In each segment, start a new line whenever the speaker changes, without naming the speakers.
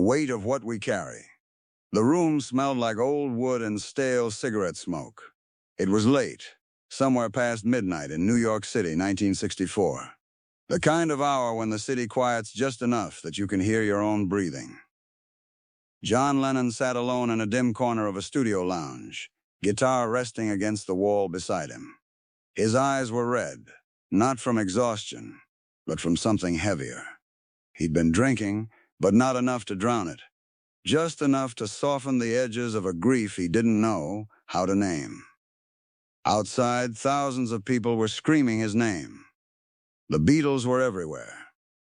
weight of what we carry. The room smelled like old wood and stale cigarette smoke. It was late, somewhere past midnight in New York City, 1964. The kind of hour when the city quiets just enough that you can hear your own breathing. John Lennon sat alone in a dim corner of a studio lounge, guitar resting against the wall beside him. His eyes were red, not from exhaustion, but from something heavier. He'd been drinking, but not enough to drown it. Just enough to soften the edges of a grief he didn't know how to name. Outside, thousands of people were screaming his name. The Beatles were everywhere.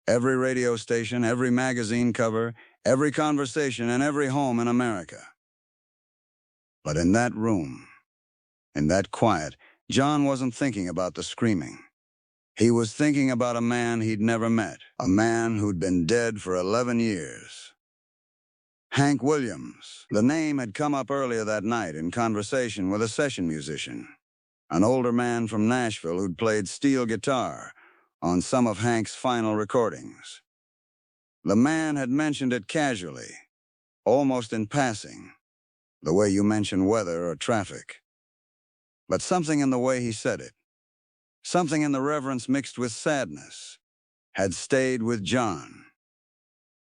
Every radio station, every magazine cover, every conversation, and every home in America. But in that room, in that quiet, John wasn't thinking about the screaming. He was thinking about a man he'd never met, a man who'd been dead for 11 years. Hank Williams. The name had come up earlier that night in conversation with a session musician, an older man from Nashville who'd played steel guitar on some of Hank's final recordings. The man had mentioned it casually, almost in passing, the way you mention weather or traffic. But something in the way he said it, something in the reverence mixed with sadness, had stayed with John.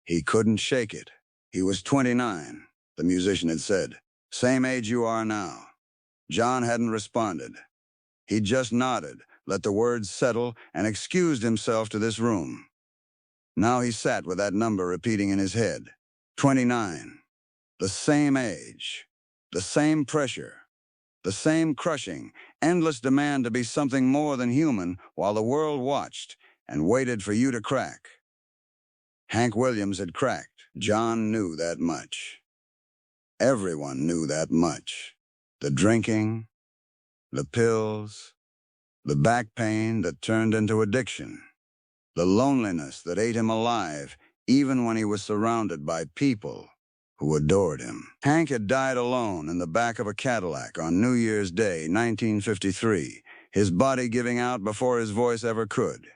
He couldn't shake it. He was 29, the musician had said. Same age you are now. John hadn't responded. He just nodded, let the words settle, and excused himself to this room. Now he sat with that number repeating in his head. 29. The same age. The same pressure. The same crushing, endless demand to be something more than human while the world watched and waited for you to crack. Hank Williams had cracked. John knew that much. Everyone knew that much. The drinking, the pills, the back pain that turned into addiction, the loneliness that ate him alive even when he was surrounded by people who adored him. Hank had died alone in the back of a Cadillac on New Year's Day, 1953, his body giving out before his voice ever could.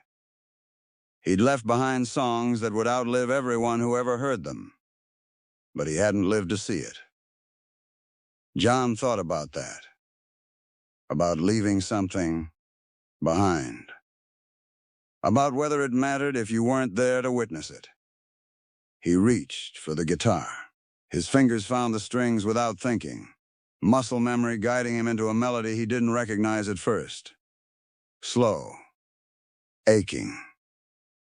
He'd left behind songs that would outlive everyone who ever heard them, but he hadn't lived to see it. John thought about that, about leaving something behind, about whether it mattered if you weren't there to witness it. He reached for the guitar. His fingers found the strings without thinking, muscle memory guiding him into a melody he didn't recognize at first. Slow, aching.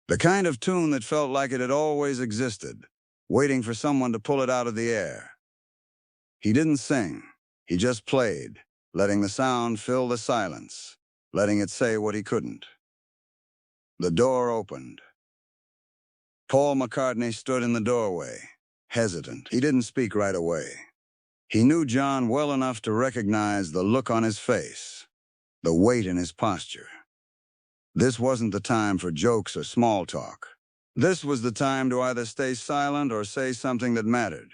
The kind of tune that felt like it had always existed, waiting for someone to pull it out of the air. He didn't sing. He just played, letting the sound fill the silence, letting it say what he couldn't. The door opened. Paul McCartney stood in the doorway, hesitant. He didn't speak right away. He knew John well enough to recognize the look on his face, the weight in his posture. This wasn't the time for jokes or small talk. This was the time to either stay silent or say something that mattered.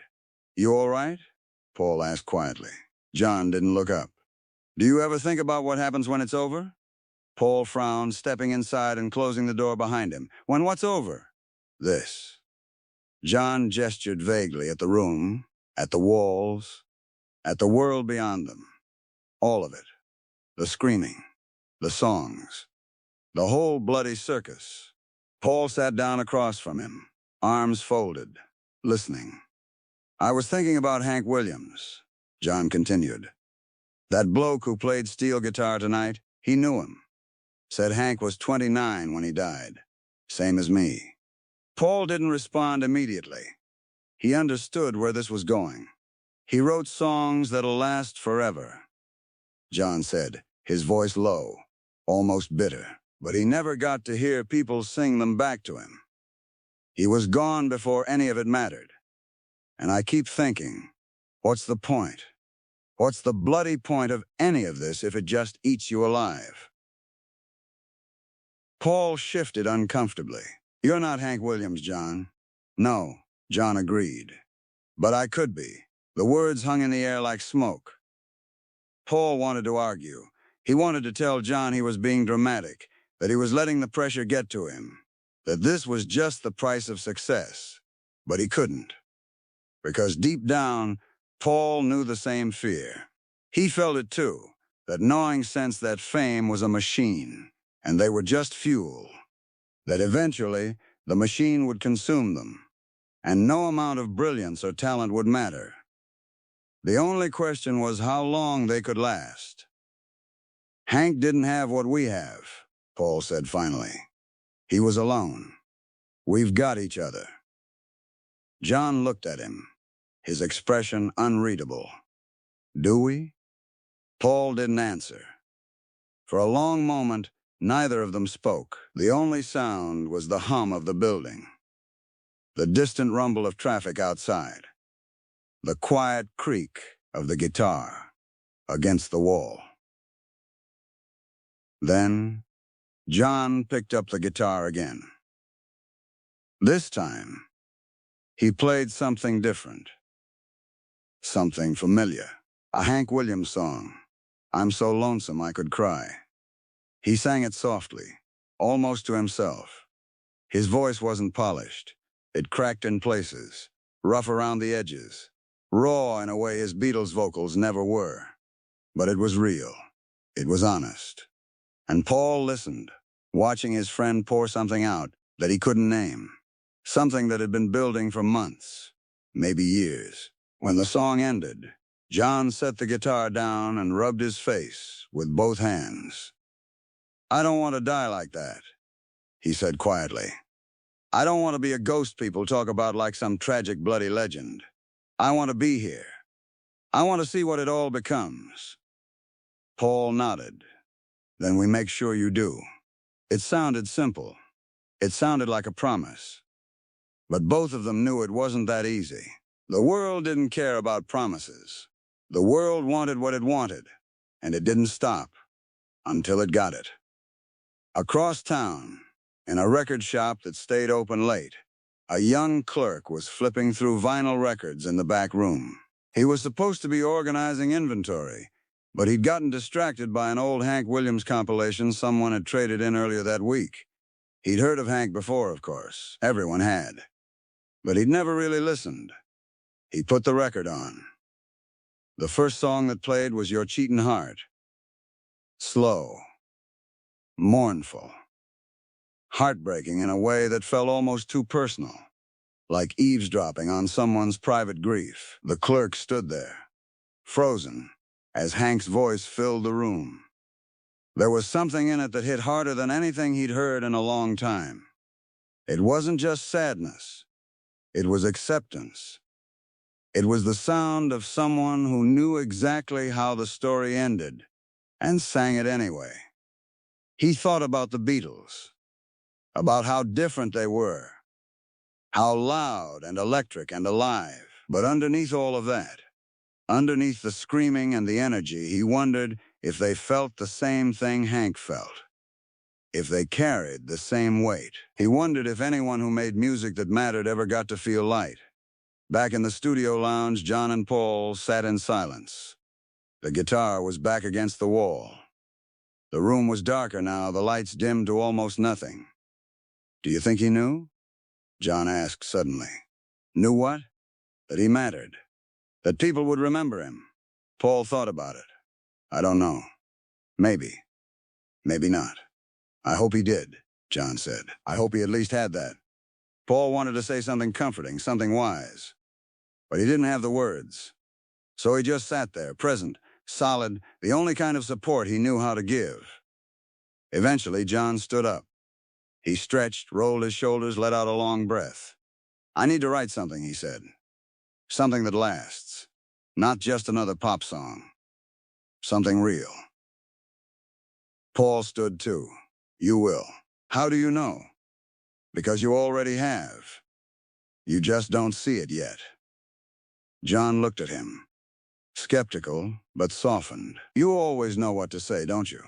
You all right? Paul asked quietly. John didn't look up. Do you ever think about what happens when it's over? Paul frowned, stepping inside and closing the door behind him. When what's over? This. John gestured vaguely at the room, at the walls, at the world beyond them. All of it. The screaming, the songs, the whole bloody circus. Paul sat down across from him, arms folded, listening. I was thinking about Hank Williams, John continued. That bloke who played steel guitar tonight, he knew him. Said Hank was 29 when he died, same as me. Paul didn't respond immediately. He understood where this was going. He wrote songs that'll last forever, John said, his voice low, almost bitter. But he never got to hear people sing them back to him. He was gone before any of it mattered. And I keep thinking, what's the point? What's the bloody point of any of this if it just eats you alive? Paul shifted uncomfortably. You're not Hank Williams, John. No, John agreed. But I could be. The words hung in the air like smoke. Paul wanted to argue. He wanted to tell John he was being dramatic, that he was letting the pressure get to him, that this was just the price of success. But he couldn't. because deep down, Paul knew the same fear. He felt it too, that gnawing sense that fame was a machine, and they were just fuel, that eventually the machine would consume them, and no amount of brilliance or talent would matter. The only question was how long they could last. Hank didn't have what we have, Paul said finally. He was alone. We've got each other. John looked at him, his expression unreadable. Do we? Paul didn't answer. For a long moment, neither of them spoke. The only sound was the hum of the building, the distant rumble of traffic outside, the quiet creak of the guitar against the wall. Then, John picked up the guitar again. This time, he played something different, something familiar, a Hank Williams song, "I'm So Lonesome I Could Cry." He sang it softly, almost to himself. His voice wasn't polished. It cracked in places, rough around the edges, raw in a way his Beatles vocals never were. But it was real. It was honest. And Paul listened, watching his friend pour something out that he couldn't name, something that had been building for months, maybe years. When the song ended, John set the guitar down and rubbed his face with both hands. "I don't want to die like that," he said quietly. "I don't want to be a ghost people talk about like some tragic bloody legend. I want to be here. I want to see what it all becomes." Paul nodded. "Then we make sure you do." It sounded simple. It sounded like a promise. But both of them knew it wasn't that easy. The world didn't care about promises. The world wanted what it wanted, and it didn't stop until it got it. Across town, in a record shop that stayed open late, a young clerk was flipping through vinyl records in the back room. He was supposed to be organizing inventory, but he'd gotten distracted by an old Hank Williams compilation someone had traded in earlier that week. He'd heard of Hank before, of course. Everyone had. But he'd never really listened. He put the record on. The first song that played was "Your Cheatin' Heart." Slow, mournful, heartbreaking in a way that felt almost too personal, like eavesdropping on someone's private grief. The clerk stood there, frozen, as Hank's voice filled the room. There was something in it that hit harder than anything he'd heard in a long time. It wasn't just sadness. It was acceptance. It was the sound of someone who knew exactly how the story ended and sang it anyway. He thought about the Beatles, about how different they were, how loud and electric and alive. But underneath all of that, underneath the screaming and the energy, he wondered if they felt the same thing Hank felt, if they carried the same weight. He wondered if anyone who made music that mattered ever got to feel light. Back in the studio lounge, John and Paul sat in silence. The guitar was back against the wall. The room was darker now, the lights dimmed to almost nothing. "Do you think he knew?" John asked suddenly. Knew what? That he mattered. That people would remember him. Paul thought about it. "I don't know. Maybe. Maybe not." "I hope he did," John said. "I hope he at least had that." Paul wanted to say something comforting, something wise. But he didn't have the words. So he just sat there, present, solid, the only kind of support he knew how to give. Eventually, John stood up. He stretched, rolled his shoulders, let out a long breath. "I need to write something," he said. "Something that lasts. Not just another pop song. Something real." Paul stood too. "You will." "How do you know?" "Because you already have. You just don't see it yet." John looked at him, skeptical but softened. "You always know what to say, don't you?"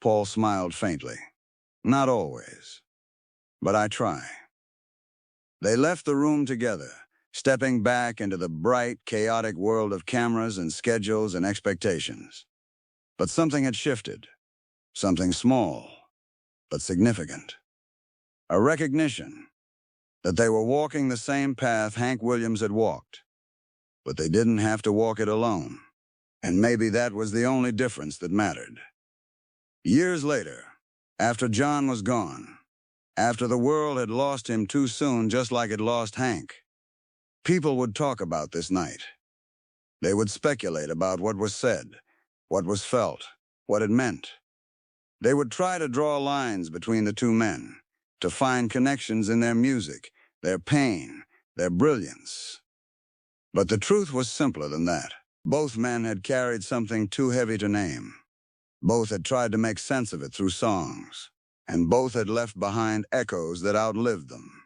Paul smiled faintly. "Not always. But I try." They left the room together, stepping back into the bright, chaotic world of cameras and schedules and expectations. But something had shifted. Something small, but significant. A recognition. that they were walking the same path Hank Williams had walked, but they didn't have to walk it alone. And maybe that was the only difference that mattered. Years later, after John was gone, after the world had lost him too soon just like it lost Hank, people would talk about this night. They would speculate about what was said, what was felt, what it meant. They would try to draw lines between the two men, to find connections in their music, their pain, their brilliance. But the truth was simpler than that. Both men had carried something too heavy to name. Both had tried to make sense of it through songs, and both had left behind echoes that outlived them.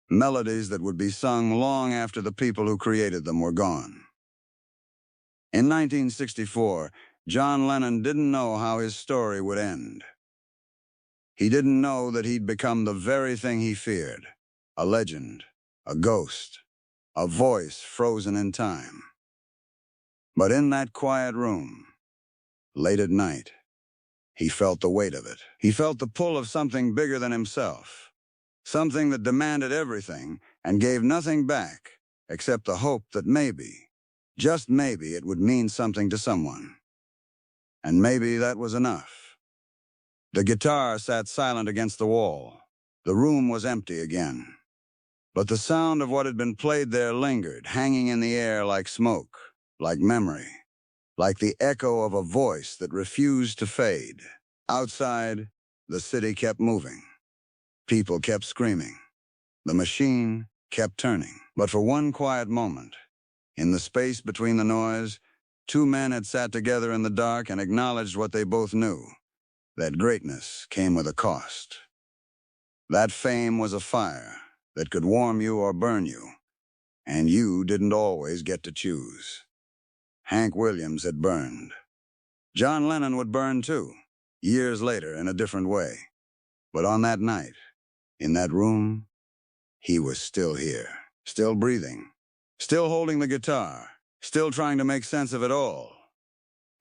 Melodies that would be sung long after the people who created them were gone. In 1964, John Lennon didn't know how his story would end. He didn't know that he'd become the very thing he feared, a legend, a ghost, a voice frozen in time. But in that quiet room, late at night, he felt the weight of it. He felt the pull of something bigger than himself, something that demanded everything and gave nothing back except the hope that maybe, just maybe, it would mean something to someone. And maybe that was enough. The guitar sat silent against the wall. The room was empty again. But the sound of what had been played there lingered, hanging in the air like smoke, like memory, like the echo of a voice that refused to fade. Outside, the city kept moving. People kept screaming. The machine kept turning. But for one quiet moment, in the space between the noise, two men had sat together in the dark and acknowledged what they both knew, that greatness came with a cost. That fame was a fire that could warm you or burn you, and you didn't always get to choose. Hank Williams had burned. John Lennon would burn too, years later in a different way. But on that night, in that room, he was still here, still breathing, still holding the guitar, still trying to make sense of it all.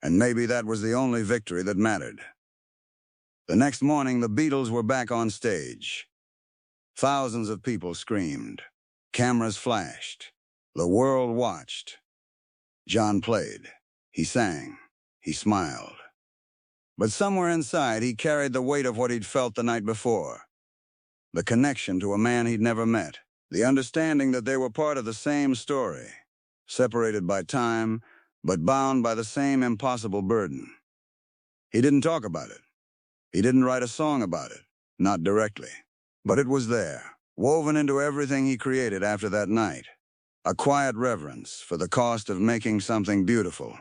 And maybe that was the only victory that mattered. The next morning, the Beatles were back on stage. Thousands of people screamed. Cameras flashed. The world watched. John played. He sang. He smiled. But somewhere inside, he carried the weight of what he'd felt the night before. The connection to a man he'd never met. The understanding that they were part of the same story, separated by time, but bound by the same impossible burden. He didn't talk about it. He didn't write a song about it, not directly. But it was there, woven into everything he created after that night. A quiet reverence for the cost of making something beautiful.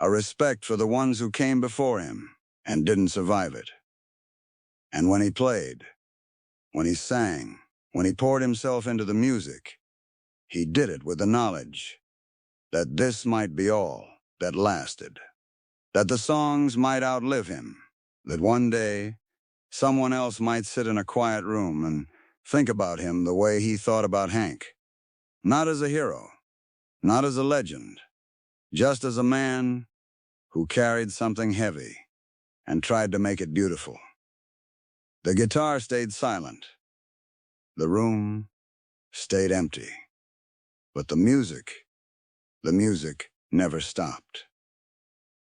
A respect for the ones who came before him and didn't survive it. And when he played, when he sang, when he poured himself into the music, he did it with the knowledge that this might be all that lasted. That the songs might outlive him. That one day, someone else might sit in a quiet room and think about him the way he thought about Hank. Not as a hero, not as a legend, just as a man who carried something heavy and tried to make it beautiful. The guitar stayed silent. The room stayed empty. But the music never stopped.